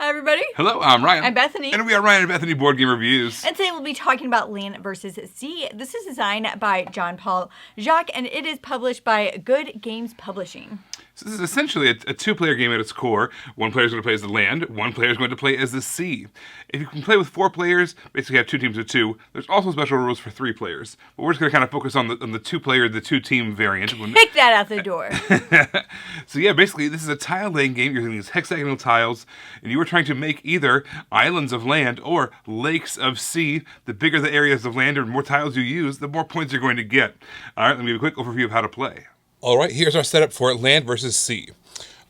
Hi, everybody. Hello, I'm Ryan. I'm Bethany. And we are Ryan and Bethany Board Game Reviews. And today we'll be talking about Land versus Sea. This is designed by Jean-Paul Jacques, and it is published by Good Games Publishing. So this is essentially a two-player game at its core. One player is going to play as the land, one player is going to play as the sea. If you can play with 4 players, basically have 2 teams of 2. There's also special rules for 3 players. But we're just going to kind of focus on the 2-player, the 2-team variant. Kick that out the door. So yeah, basically this is a tile-laying game. You're using these hexagonal tiles, and you are trying to make either islands of land or lakes of sea. The bigger the areas of land or more tiles you use, the more points you're going to get. All right, let me give a quick overview of how to play. All right, here's our setup for land versus sea.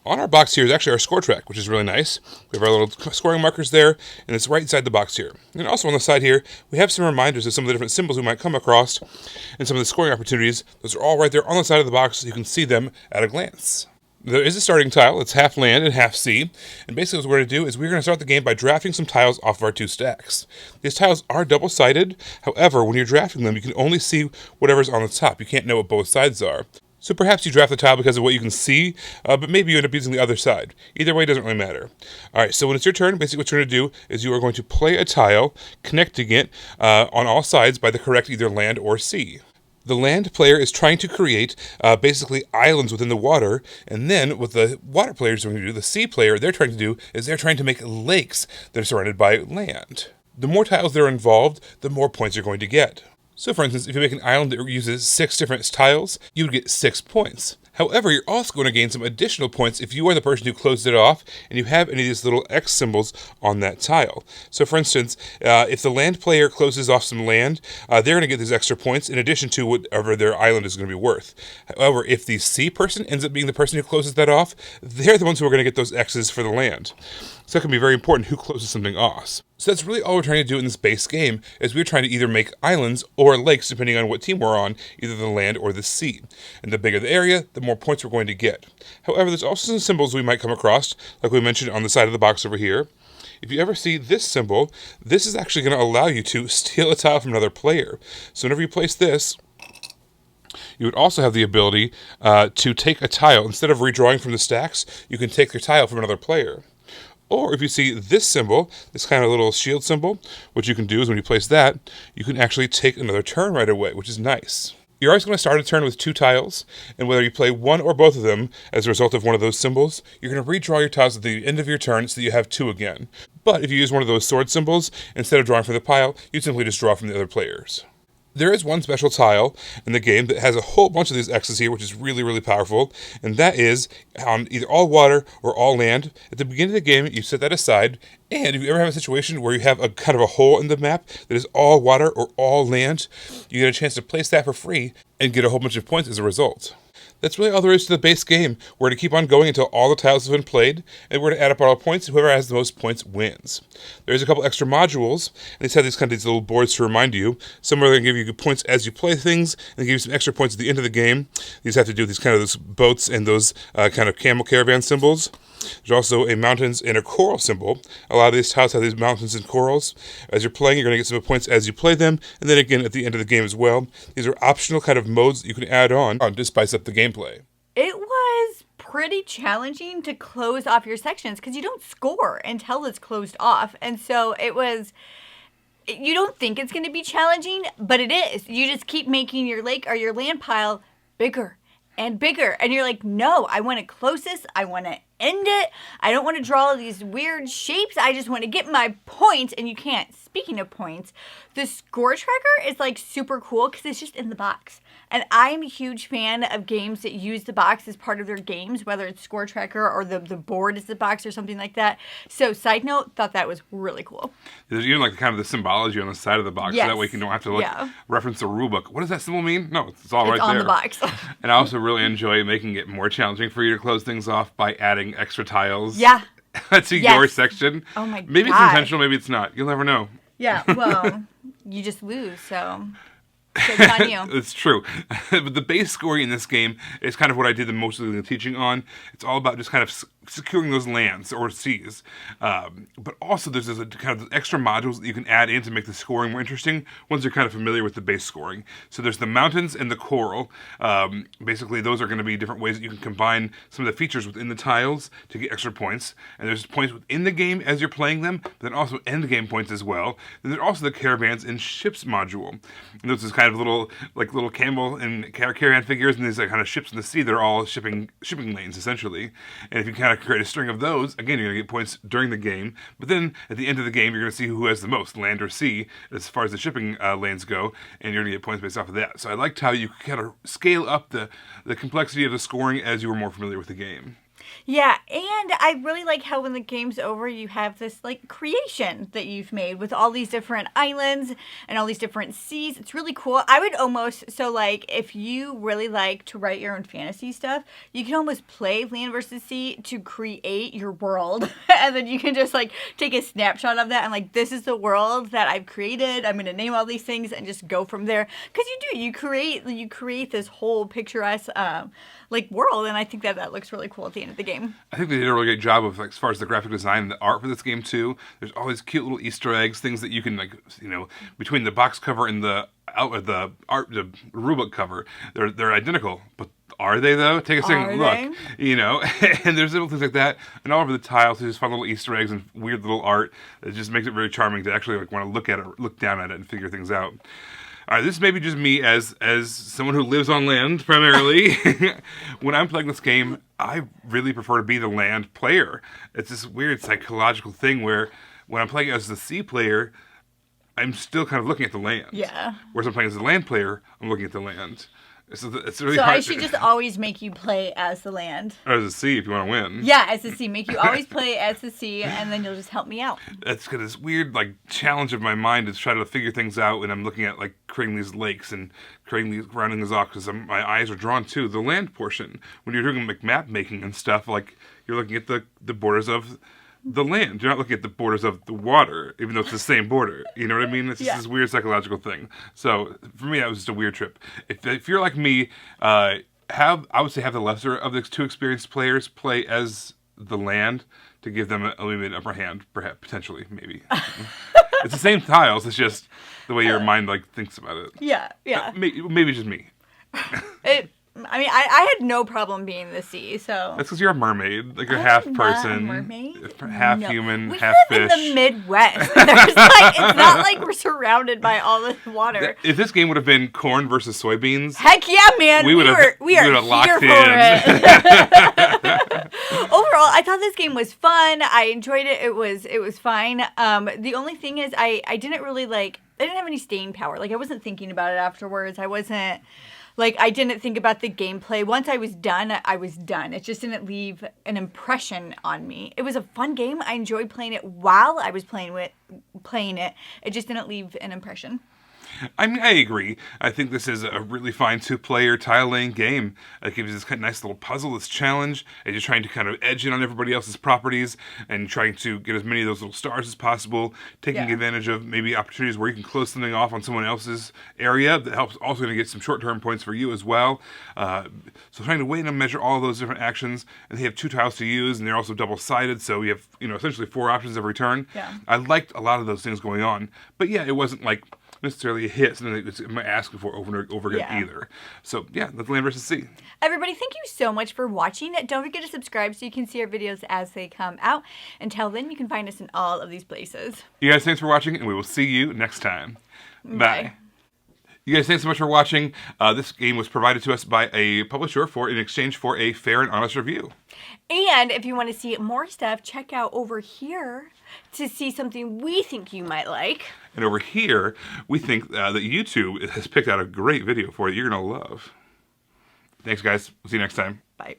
On our box here is actually our score track, which is really nice. We have our little scoring markers there, and it's right inside the box here. And also on the side here, we have some reminders of some of the different symbols we might come across and some of the scoring opportunities. Those are all right there on the side of the box, so you can see them at a glance. There is a starting tile. It's half land and half sea. And basically what we're going to do is we're going to start the game by drafting some tiles off of our 2 stacks. These tiles are double-sided. However, when you're drafting them, you can only see whatever's on the top. You can't know what both sides are. So perhaps you draft the tile because of what you can see, but maybe you end up using the other side. Either way, it doesn't really matter. All right, so when it's your turn, basically what you're going to do is you are going to play a tile, connecting it on all sides by the correct either land or sea. The land player is trying to create basically islands within the water, and then what the water player is going to do, the sea player, they're trying to do is they're trying to make lakes that are surrounded by land. The more tiles that are involved, the more points you're going to get. So for instance, if you make an island that uses 6 different tiles, you would get 6 points. However, you're also going to gain some additional points if you are the person who closed it off and you have any of these little X symbols on that tile. So for instance, if the land player closes off some land, they're going to get these extra points in addition to whatever their island is going to be worth. However, if the sea person ends up being the person who closes that off, they're the ones who are going to get those X's for the land. So that can be very important who closes something off. So that's really all we're trying to do in this base game, is we're trying to either make islands or lakes depending on what team we're on, either the land or the sea. And the bigger the area, the more points we're going to get. However, there's also some symbols we might come across, like we mentioned on the side of the box over here. If you ever see this symbol, this is actually going to allow you to steal a tile from another player. So whenever you place this, you would also have the ability to take a tile. Instead of redrawing from the stacks, you can take your tile from another player. Or if you see this symbol, this kind of little shield symbol, what you can do is when you place that, you can actually take another turn right away, which is nice. You're always going to start a turn with 2 tiles, and whether you play one or both of them as a result of one of those symbols, you're going to redraw your tiles at the end of your turn so that you have 2 again. But if you use one of those sword symbols, instead of drawing from the pile, you simply just draw from the other players. There is one special tile in the game that has a whole bunch of these X's here, which is really, really powerful, and that is on either all water or all land. At the beginning of the game, you set that aside, and if you ever have a situation where you have a kind of a hole in the map that is all water or all land, you get a chance to place that for free and get a whole bunch of points as a result. That's really all there is to the base game. We're going to keep on going until all the tiles have been played, and we're going to add up all our points, and whoever has the most points wins. There's a couple extra modules, and these have these little boards to remind you. Some are going to give you points as you play things, and give you some extra points at the end of the game. These have to do with those boats and those kind of camel caravan symbols. There's also a mountains and a coral symbol. A lot of these tiles have these mountains and corals. As you're playing, you're going to get some points as you play them, and then again at the end of the game as well. These are optional kind of modes that you can add on to spice up the gameplay. It was pretty challenging to close off your sections because you don't score until it's closed off. And so it was, you don't think it's going to be challenging, but it is. You just keep making your lake or your land pile bigger and bigger. And you're like, no, I want to close this. I want to end it. I don't want to draw all these weird shapes. I just want to get my points, and you can't. Speaking of points, the score tracker is like super cool because it's just in the box. And I'm a huge fan of games that use the box as part of their games, whether it's score tracker or the board is the box or something like that. So side note, thought that was really cool. There's even like kind of the symbology on the side of the box, yes. So that way you don't have to reference the rule book. What does that symbol mean? No, it's all right there. It's on the box. And I also really enjoy making it more challenging for you to close things off by adding extra tiles. Yeah. to your section. Oh my god. Maybe it's intentional, maybe it's not. You'll never know. Yeah, well, you just lose, so it's on you. It's true. But the base scoring in this game is kind of what I did the most of the teaching on. It's all about just kind of securing those lands or seas. But also there's this kind of extra modules that you can add in to make the scoring more interesting once you're kind of familiar with the base scoring. So there's the mountains and the coral. Basically, those are going to be different ways that you can combine some of the features within the tiles to get extra points. And there's points within the game as you're playing them, but then also end game points as well. Then there's also the caravans and ships module. And those is kind of little camel and caravan figures, and these kind of ships in the sea. They're all shipping lanes essentially. And if you kind of create a string of those, again, you're going to get points during the game. But then at the end of the game, you're going to see who has the most, land or sea, as far as the shipping lanes go, and you're going to get points based off of that. So I liked how you kind of scale up the complexity of the scoring as you were more familiar with the game. Yeah, and I really like how when the game's over, you have this, like, creation that you've made with all these different islands and all these different seas. It's really cool. I would almost, so, like, if you really like to write your own fantasy stuff, you can almost play Land versus Sea to create your world. And then you can just, like, take a snapshot of that and, like, this is the world that I've created. I'm going to name all these things and just go from there. Because you create this whole picturesque, like, world. And I think that looks really cool at the end of the game. I think they did a really great job of, like, as far as the graphic design and the art for this game too. There's all these cute little Easter eggs, things that you can, like, between the box cover and the rulebook cover, they're identical. But are they though? Take a second look. And there's little things like that, and all over the tiles, there's just fun little Easter eggs and weird little art that just makes it very charming to actually want to look at it, look down at it, and figure things out. All right, this may be just me as someone who lives on land primarily. When I'm playing this game, I really prefer to be the land player. It's this weird psychological thing where when I'm playing as the sea player, I'm still kind of looking at the land. Yeah. Whereas I'm playing as the land player, I'm looking at the land. It's really hard. I should just always make you play as the land. Or as the sea if you want to win. Yeah, as the sea. Make you always play as the sea, and then you'll just help me out. That's got this weird, like, challenge of my mind to try to figure things out, and I'm looking at, like, creating these lakes and rounding these off, because my eyes are drawn to the land portion. When you're doing, like, map making and stuff, like, you're looking at the borders of the land. You're not looking at the borders of the water, even though it's the same border. You know what I mean? It's just this weird psychological thing. So for me, that was just a weird trip. If you're like me, I would say have the lesser of the two experienced players play as the land to give them a little bit upper hand, perhaps, potentially, maybe. It's the same tiles. It's just the way your mind, like, thinks about it. Yeah. Maybe just me. I had no problem being the sea, so. That's because you're a mermaid. Like, you're half person. A mermaid? Half human, we half fish. We live in the Midwest. It's not like we're surrounded by all this water. If this game would have been corn versus soybeans. Heck yeah, man. We are here locked for it. Overall, I thought this game was fun. I enjoyed it. It was fine. The only thing is I didn't really I didn't have any staying power. Like, I wasn't thinking about it afterwards. I didn't think about the gameplay. Once I was done, I was done. It just didn't leave an impression on me. It was a fun game. I enjoyed playing it while I was playing it. It just didn't leave an impression. I mean, I agree. I think this is a really fine two-player tile-laying game. It gives you this kind of nice little puzzle, this challenge, and you're trying to kind of edge in on everybody else's properties and trying to get as many of those little stars as possible, taking advantage of maybe opportunities where you can close something off on someone else's area. That helps also going to get some short-term points for you as well. So trying to weigh and measure all those different actions, and they have two tiles to use, and they're also double-sided, so you have essentially 4 options every turn. Yeah. I liked a lot of those things going on, but yeah, it wasn't like necessarily a hit, something that I'm asking for over and over again either. So yeah, that's Land vs. Sea. Everybody, thank you so much for watching. Don't forget to subscribe so you can see our videos as they come out. Until then, you can find us in all of these places. You guys, thanks for watching, and we will see you next time. Bye. You guys, thanks so much for watching. This game was provided to us by a publisher in exchange for a fair and honest review. And if you want to see more stuff, check out over here to see something we think you might like. And over here, we think that YouTube has picked out a great video for you you're going to love. Thanks, guys. We'll see you next time. Bye.